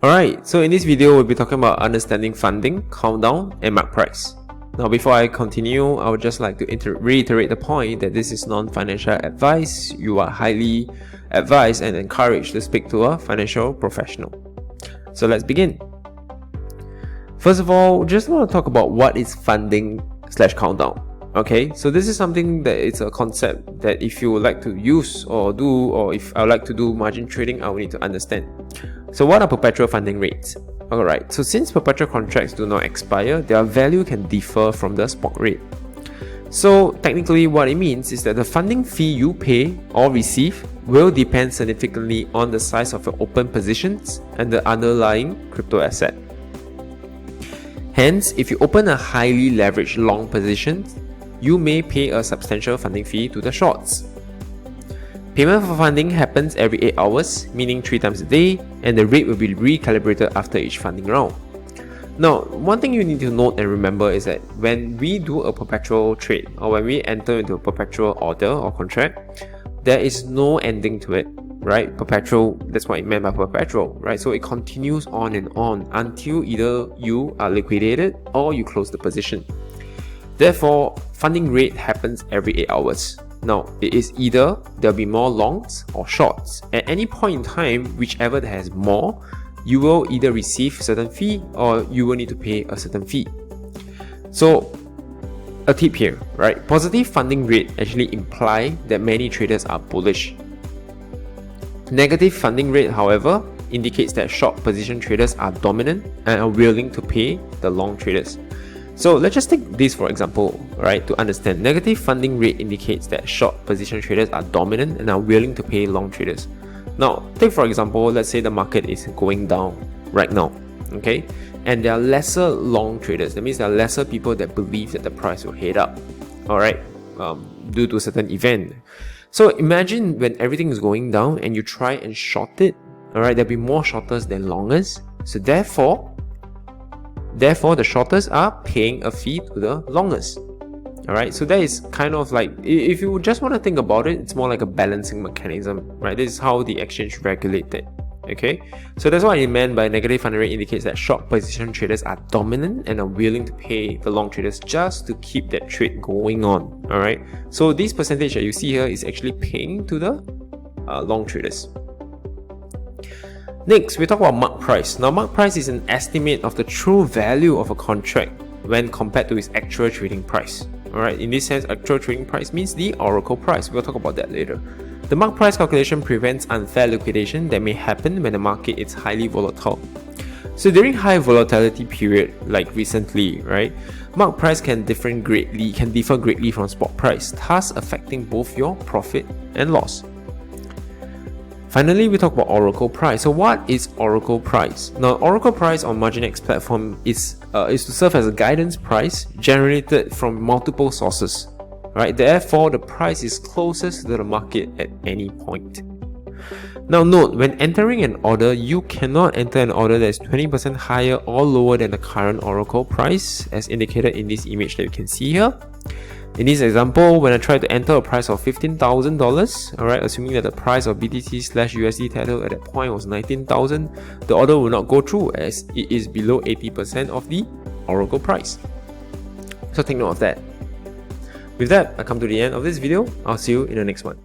Alright, so in this video, we'll be talking about understanding funding, countdown, and mark price. Now, before I continue, I would just like to reiterate the point that this is non-financial advice. You are highly advised and encouraged to speak to a financial professional. So let's begin. First of all, just want to talk about what is funding/countdown. Okay, so this is something that it's a concept that if you would like to use or do, or if I would like to do margin trading, I will need to understand. So what are perpetual funding rates? Alright, so since perpetual contracts do not expire, their value can differ from the spot rate. So technically what it means is that the funding fee you pay or receive will depend significantly on the size of your open positions and the underlying crypto asset. Hence, if you open a highly leveraged long position, you may pay a substantial funding fee to the shorts. Payment for funding happens every 8 hours, meaning 3 times a day, and the rate will be recalibrated after each funding round. Now, one thing you need to note and remember is that when we do a perpetual trade, or when we enter into a perpetual order or contract, there is no ending to it, right? Perpetual, that's what it meant by perpetual, right? So it continues on and on until either you are liquidated or you close the position. Therefore, funding rate happens every 8 hours. Now, it is either there'll be more longs or shorts. At any point in time, whichever that has more, you will either receive a certain fee or you will need to pay a certain fee. So, a tip here, right? Positive funding rate actually imply that many traders are bullish. Negative funding rate, however, indicates that short position traders are dominant and are willing to pay the long traders. So let's just take this for example, right? To understand, negative funding rate indicates that short position traders are dominant and are willing to pay long traders. Now, take for example, let's say the market is going down right now, okay? And there are lesser long traders. That means there are lesser people that believe that the price will head up, all right, due to a certain event. So imagine when everything is going down and you try and short it, all right, there'll be more shorters than longers. So therefore, the shorters are paying a fee to the longest. Alright, so that is kind of like, if you just want to think about it, it's more like a balancing mechanism, right? This is how the exchange regulates it. Okay, so that's what it meant by negative funding rate indicates that short position traders are dominant and are willing to pay the long traders just to keep that trade going on. Alright, so this percentage that you see here is actually paying to the long traders. Next, we talk about mark price. Now, mark price is an estimate of the true value of a contract when compared to its actual trading price. Alright, in this sense, actual trading price means the oracle price. We'll talk about that later. The mark price calculation prevents unfair liquidation that may happen when the market is highly volatile. So during high volatility period, like recently, right, mark price can differ greatly from spot price, thus affecting both your profit and loss. Finally, we talk about oracle price. So what is oracle price? Now, oracle price on MarginX platform is to serve as a guidance price generated from multiple sources. Right? Therefore, the price is closest to the market at any point. Now note, when entering an order, you cannot enter an order that is 20% higher or lower than the current oracle price, as indicated in this image that you can see here. In this example, when I try to enter a price of $15,000, alright, assuming that the price of BTC/USD tether at that point was 19,000, the order will not go through as it is below 80% of the oracle price. So take note of that. With that, I come to the end of this video. I'll see you in the next one.